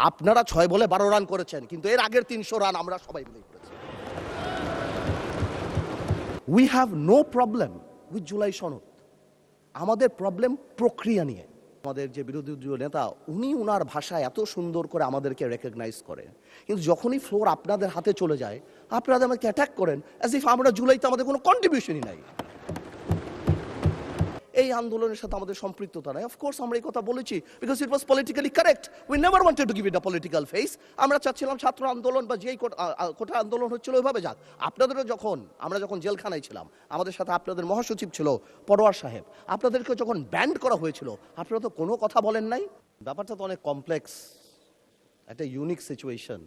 আপনারা 6 বলে 12 রান করেছেন, কিন্তু এর আগের 300 রান আমরা সবাই মিলে করেছি। We have no problem with July সনদ। আমাদের প্রবলেম প্রক্রিয়া নিয়ে। আমাদের যে বিরোধী দলীয় নেতা উনি উনার ভাষায় এত সুন্দর করে আমাদেরকে রেকগনাইজ করেন, কিন্তু যখনই ফ্লোর আপনাদের হাতে চলে যায় আপনারা আমাদেরকে অ্যাটাক করেন অ্যাজ ইফ আমরা জুলাইতে আমাদের কোনো কন্ট্রিবিউশনই নাই। এই আন্দোলনের সাথে আমাদের সম্পৃক্ততা নাই। অফকোর্স আমরা এই কথা বলেছি because it was politically correct. We never wanted to give it a political face. আমরা চাচ্ছিলাম ছাত্র আন্দোলন বা যেই কোটা আন্দোলন হচ্ছিল ওইভাবে যাক। আপনাদেরও আমরা যখন জেলখানায় ছিলাম, আমাদের সাথে আপনাদের মহাসচিব ছিল পরোয়ার সাহেব, আপনাদেরকে যখন ব্যান্ড করা হয়েছিল আপনারা তো কোনো কথা বলেন নাই। ব্যাপারটা তো অনেক কমপ্লেক্স, একটা ইউনিক সিচুয়েশন।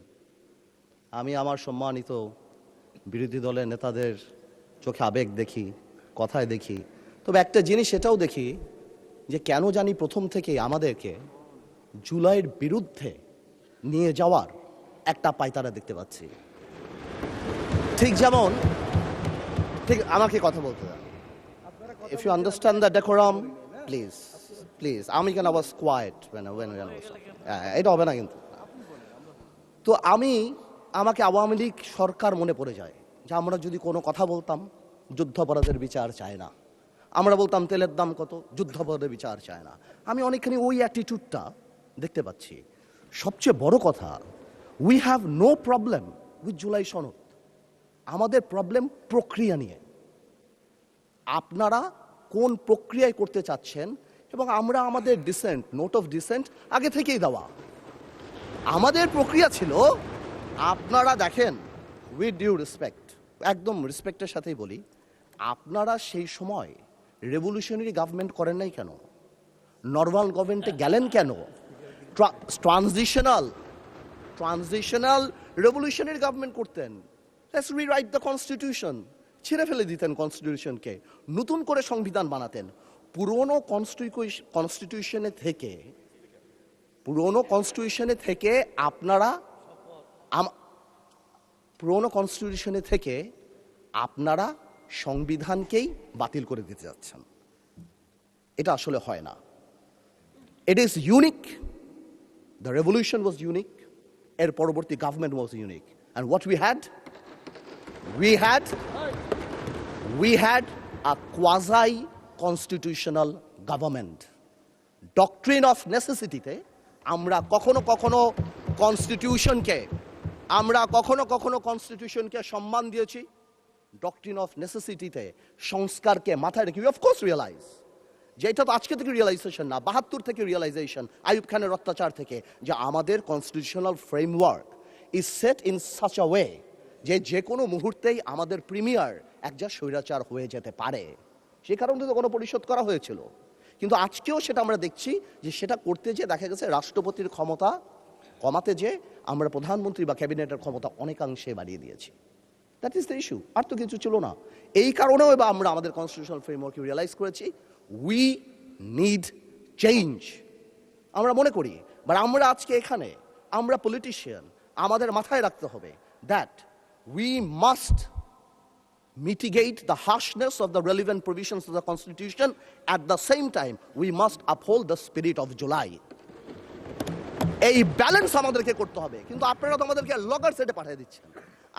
আমি আমার সম্মানিত বিরোধী দলের নেতাদের চোখে আবেগ দেখি, কথায় দেখি, তবে একটা জিনিস এটাও দেখি যে কেন জানি প্রথম থেকে আমাদেরকে জুলাইয়ের বিরুদ্ধে নিয়ে যাওয়ার একটা পায়তারা দেখতে পাচ্ছি। ঠিক যেমন আমাকে কথা বলতে দেন। If you understand the decorum, please please. আমি কেন ওয়াজ কোয়াইট এটা হবে না কিন্তু। তো আমাকে আওয়ামী লীগ সরকার মনে পড়ে যায় যে আমরা যদি কোনো কথা বলতাম যুদ্ধাপরাধের বিচার চায় না, আমরা বলতাম তেলের দাম কত, যুদ্ধাপরাধের বিচার চায় না। আমি অনেকখানি ওই অ্যাটিটিউডটা দেখতে পাচ্ছি। সবচেয়ে বড় কথা, we have no problem with July সনদ। আমাদের প্রবলেম প্রক্রিয়া নিয়ে। আপনারা কোন প্রক্রিয়ায় করতে চাচ্ছেন, এবং আমরা আমাদের ডিসেন্ট, নোট অফ ডিসেন্ট আগে থেকেই দেওয়া। আমাদের প্রক্রিয়া ছিল, আপনারা দেখেন, উইথ ডিউ রেসপেক্ট, একদম রেসপেক্টের সাথেই বলি, আপনারা সেই সময় রেভলিউশনারি গভর্নমেন্ট করেন নাই কেন? নর্মাল গভর্নমেন্টে গেলেন কেন? ট্রানজিশনাল রেভলিউশনারি গভর্নমেন্ট করতেন। Let's rewrite the constitution. ছিঁড়ে ফেলে দিতেন কনস্টিটিউশনকে, নতুন করে সংবিধান বানাতেন। পুরনো কনস্টিটিউশনে থেকে আপনারা সংবিধানকেই বাতিল করে দিতে যাচ্ছেন। এটা আসলে হয় না। It is unique. The revolution was unique. এর পরবর্তী government was unique. And what we had a quasi constitutional government. Doctrine of নেসেসিটিতে আমরা কখনো কনস্টিটিউশনকে সম্মান দিয়েছি। ডক্ট্রিন অফ নেসেসিটিতে সংস্কারকে মাথায় রেখে অফকোর্স রিয়েলাইজ, যে এটা তো আজকে থেকে রিয়েলাইজেশন না, 72 থেকে রিয়েলাইজেশন, আইয়ুব খানের অত্যাচার থেকে, যে আমাদের constitutional framework is set in such a way যে কোনো মুহূর্তেই আমাদের প্রিমিয়ার একজন স্বৈরাচার হয়ে যেতে পারে। সেই কারণে তো কোনো পরিশোধ করা হয়েছিল। কিন্তু আজকেও সেটা আমরা দেখছি যে সেটা করতে যে দেখা গেছে রাষ্ট্রপতির ক্ষমতা কমাতে যে আমরা প্রধানমন্ত্রী বা ক্যাবিনেটের ক্ষমতা অনেকাংশে বাড়িয়ে দিয়েছি। That is the issue. আর তো কিছু ছিল না। এই কারণেও এবার আমরা আমাদের কনস্টিটিউশনাল ফ্রেমওয়ার্কে রিয়েলাইজ করেছি উই নিড চেঞ্জ। আমরা মনে করি, বাট আমরা আজকে এখানে, আমরা পলিটিশিয়ান, আমাদের মাথায় রাখতে হবে that we must mitigate the harshness of the relevant provisions of the Constitution. At the same time, we must uphold the spirit of July. এই ব্যালেন্স আমাদেরকে করতে হবে। কিন্তু আপনারা তো আমাদেরকে লগর সেটে পাঠিয়ে দিচ্ছেন।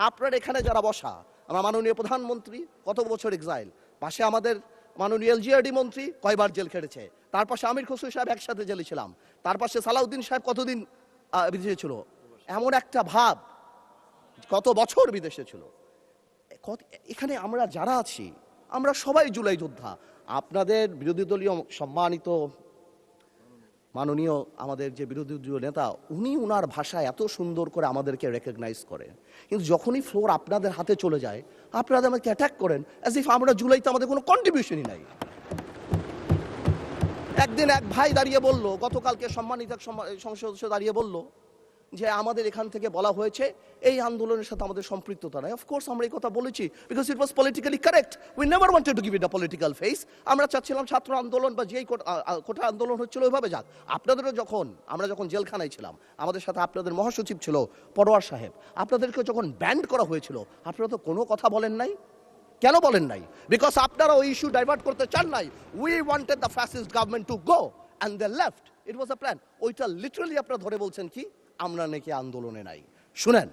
আপনারা এখানে যারা বসা, আমার মাননীয় প্রধানমন্ত্রী কত বছর এক্সাইল, পাশে আমাদের মাননীয় এলজিআরডি মন্ত্রী কয়বার জেল খেটেছে, তার পাশে আমির খসরু সাহেব একসাথে জেলে ছিলাম, তার পাশে সালাউদ্দিন সাহেব কতদিন বিদেশে ছিল, এমন একটা ভাব, কত বছর বিদেশে ছিল। এখানে আমরা যারা আছি আমরা সবাই জুলাই যোদ্ধা। আপনাদের বিরোধী দলীয় সম্মানিত মাননীয় আমাদের যে বিরোধী দলীয় নেতা উনি উনার ভাষায় এত সুন্দর করে আমাদেরকে রেকগনাইজ করেন, কিন্তু যখনই ফ্লোর আপনাদের হাতে চলে যায় আপনারা আমাদেরকে অ্যাটাক করেন অ্যাজ ইফ আমরা জুলাইতে আমাদের কোনো কন্ট্রিবিউশনই নাই। একদিন এক ভাই দাঁড়িয়ে বলল, গতকালকে সম্মানিত সংসদ সদস্য দাঁড়িয়ে বলল যে আমাদের এখান থেকে বলা হয়েছে এই আন্দোলনের সাথে আমাদের সম্পৃক্ততা নাই। অফকোর্স আমরা এই কথা বলেছি because it was politically correct. We never wanted to give it a political face. আমরা চাচ্ছিলাম ছাত্র আন্দোলন বা যেই কোটা আন্দোলন হচ্ছিল ওইভাবে যাক। আপনাদেরও আমরা যখন জেলখানায় ছিলাম, আমাদের সাথে আপনাদের মহাসচিব ছিল পরোয়ার সাহেব, আপনাদেরকে যখন ব্যান্ড করা হয়েছিল আপনারা তো কোনো কথা বলেন নাই। কেন বলেন নাই? বিকজ আপনারা ওই ইস্যু ডাইভার্ট করতে চান নাই। We wanted the fascist government to go and they left. It was a plan. ওইটা লিটারালি আপনারা ধরে বলছেন কি আমরা নাকি আন্দোলনে নাই। শুনেন,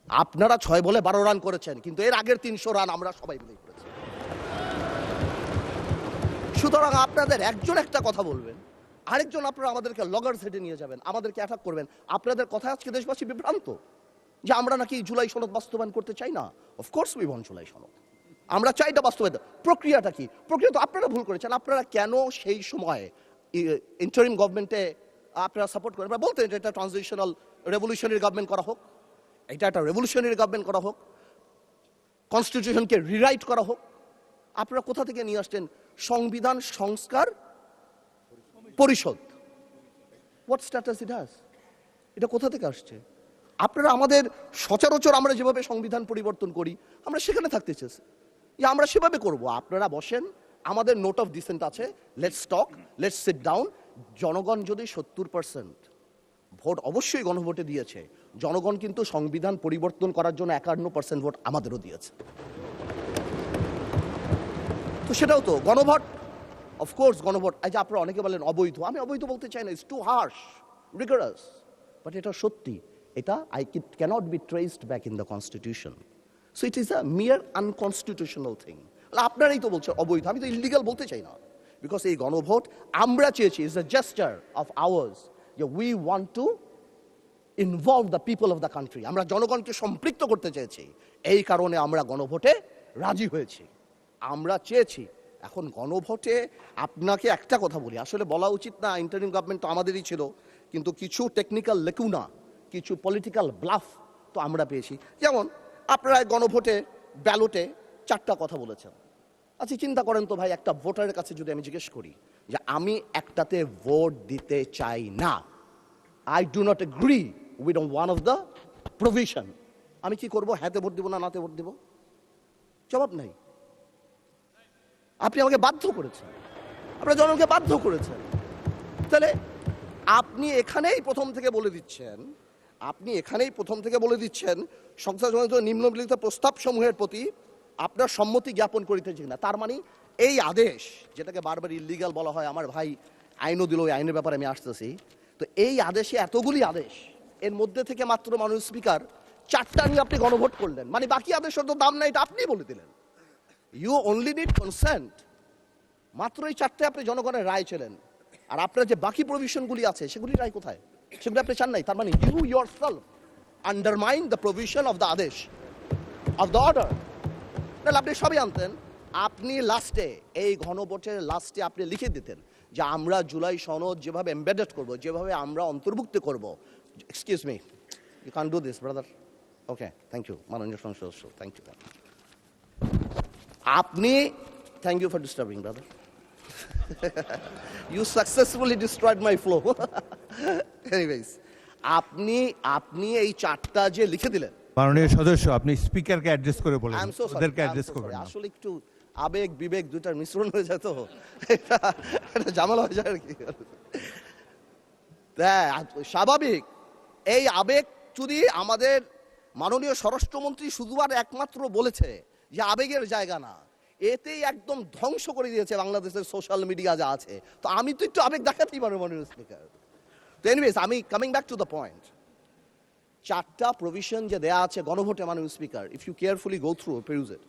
আপনারা 6 বলে 12 রান করেছেন, কিন্তু এর আগের 300 রান আমরা সবাই মিলে করেছি। সুতরাং আপনাদের একজন একটা কথা বলবেন, আরেকজন আপনারা আমাদেরকে লগর সেটে নিয়ে যাবেন, আমাদেরকে অ্যাটাক করবেন। আপনাদের কথা আজকে দেশবাসী বিভ্রান্ত যে আমরা নাকি জুলাই সনদ বাস্তবায়ন করতে চাই না। অফকোর্স উই ওয়ান্ট জুলাই সনদ, আমরা চাই এটা বাস্তবায়ন। প্রক্রিয়াটা কি? প্রক্রিয়া তো আপনারা ভুল করেছেন। আপনারা কেন সেই সময় ইন্টারিম গভর্নমেন্টে আপনারা সাপোর্ট করেন? বলতেন এটা ট্রানজিশনাল রেভলিউশনারি গভর্নমেন্ট করা হোক, এটা একটা রেভলিউশনারি গভর্নমেন্ট করা হোক, কনস্টিটিউশনকে রিরাইট করা হোক। আপনারা কোথা থেকে নিয়ে আসছেন সংবিধান সংস্কার পরিষদ? What status it has? এটা কোথা থেকে আসছে? আপনারা আমাদের সচরাচর আমরা যেভাবে সংবিধান পরিবর্তন করি আমরা সেখানে থাকতে চেয়েছি, যে আমরা সেভাবে করব। আপনারা বসেন, আমাদের নোট অফ ডিসেন্ট আছে, let's talk, let's sit down. জনগণ যদি 70% ভোট অবশ্যই গণভোটে দিয়েছে, জনগণ কিন্তু সংবিধান পরিবর্তন করার জন্য 51% ভোট আমাদেরও দিয়েছে। তো সেটাও তো গণভোট, অফকোর্স গণভোট। এই যে আপনারা অনেকে বলেন অবৈধ, আমি অবৈধ বলতে চাই না, ইটস টু হার্শ, রিগরাস, বাট এটা সত্যি। এটা it cannot be traced back in the constitution, so it is a mere unconstitutional thing. আপনারাই তো বলছেন অবৈধ, আমি তো ইলিগাল বলতে চাই না, বিকজ এই গণভোট আমরা চেয়েছি is a gesture of ours যে we want to involve the people of the country, আমরা জনগণকে সম্পৃক্ত করতে চেয়েছি, এই কারণে আমরা গণভোটে রাজি হয়েছি, আমরা চেয়েছি। এখন গণভোটে আপনাকে একটা কথা বলি, আসলে বলা উচিত না, ইন্টারিম গভর্নমেন্ট তো আমাদেরই ছিল, কিন্তু কিছু টেকনিক্যাল লেকুনা, কিছু পলিটিক্যাল ব্লাফ তো আমরা পেয়েছি। যেমন আপনারা গণভোটে ব্যালটে 4টা কথা বলেছেন। আচ্ছা চিন্তা করেন তো ভাই, একটা ভোটারের কাছে যদি আমি জিজ্ঞেস করি যে আমি একটাতে ভোট দিতে চাই না, I do not agree with one of the provision, আমি কি করব? হ্যাঁতে ভোট দিব না নাতে ভোট দিব? জবাব নাই। আপনি আমাকে বাধ্য করেছেন, আপনারা জনগণকে বাধ্য করেছেন। তাহলে আপনি এখানেই প্রথম থেকে বলে দিচ্ছেন সংসদজনিত নিম্নলিখিত প্রস্তাব সমূহের প্রতি আপনার সম্মতি জ্ঞাপন করিতেছেন না। তার মানে এই আদেশ, যেটাকে বারবার ইলিগাল বলা হয়, আমার ভাই আইনও দিল, ওই আইনের ব্যাপারে আমি আসতেছি। তো এই আদেশে এতগুলি আদেশ, এর মধ্যে থেকে মাত্র মাননীয় স্পিকার 4টা নিয়ে আপনি গণভোট করলেন, মানে বাকি আদেশের তো দাম নাই, এটা আপনি বলে দিলেন। ইউ অনলি নিড কনসেন্ট, মাত্র এই 4টে আপনি জনগণের রায় ছিলেন। আর আপনার যে বাকি প্রভিশনগুলি আছে সেগুলি রায় কোথায়? সেগুলি আপনি চান নাই। তার মানে you yourself undermine the provision of the আদেশ অফ দ্য অর্ডার। তাহলে আপনি সবই আনতেন, আপনি লাস্টে এই গণভোটের লাস্টে আপনি লিখে দিতেন যে আমরা জুলাই সনদ যেভাবে এমবেডেড করব, যেভাবে আমরা অন্তর্ভুক্ত করব। Excuse me, you can do this brother. Okay, thank you মাননীয় সংসদ সদস্য, থ্যাংক ইউ। আপনি, thank you for disturbing brother, you successfully destroyed my flow. Anyways, আপনি এই 4টা যে লিখে দিলেন, মাননীয় সদস্য আপনি স্পিকারকে অ্যাড্রেস করে বলেন, আই এম সো সরি, ওদেরকে অ্যাড্রেস করবেন না। আসলে একটু আবেগ বিবেক দুটার মিশ্রণ হয়ে যায়, তো এটা ঝামেলা হয়ে যায় আর কি। স্বাভাবিক, এই আবেগ যদি আমাদের মাননীয় স্বরাষ্ট্রমন্ত্রী শুধু আর একমাত্র বলেছে যে আবেগের জায়গা না, এতেই একদম ধ্বংস করে দিয়েছে বাংলাদেশের সোশ্যাল মিডিয়া যা আছে। তো আমি তো একটু আবেগ দেখাতেই পারবো মাননীয় স্পিকার। তো এনিওয়েজ, আমি coming back to the point, 4টা প্রভিশন যে দেয়া আছে গণভোটে মাননীয় speaker, if you carefully go through peruse it,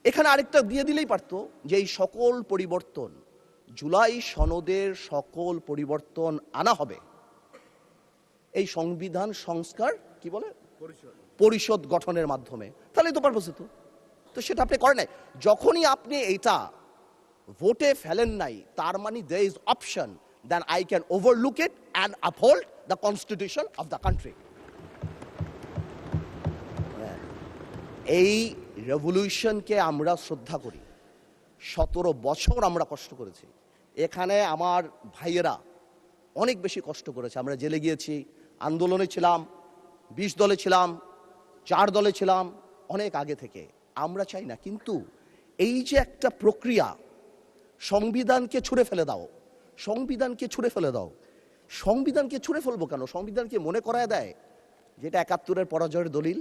এখানে আরেকটা দিয়ে দিলেই পারতো যে এই সকল পরিবর্তন, জুলাই সনদের সকল পরিবর্তন আনা হবে এই সংবিধান সংস্কার কি বলে পরিষদ গঠনের মাধ্যমে। তাহলে তো পারপোজ হতো। তো সেটা আপনি করেন নাই। যখনই আপনি এটা ভোটে ফেলেন নাই, তার মানে there is option then I can overlook it and uphold the constitution of the country. এই রেভলিউশনকে আমরা শ্রদ্ধা করি, 17 বছর আমরা কষ্ট করেছি। এখানে আমার ভাইয়েরা অনেক বেশি কষ্ট করেছে, আমরা জেলে গিয়েছি, আন্দোলনে ছিলাম, 20 দলে ছিলাম, 4 দলে ছিলাম, অনেক আগে থেকে। আমরা চাই না, কিন্তু এই যে একটা প্রক্রিয়া, সংবিধানকে ছুঁড়ে ফেলে দাও, সংবিধানকে ছুঁড়ে ফেলে দাও, সংবিধানকে ছুঁড়ে ফেলবো কেন? সংবিধানকে মনে করায় দেয় যেটা 71-এর পরাজয়ের দলিল,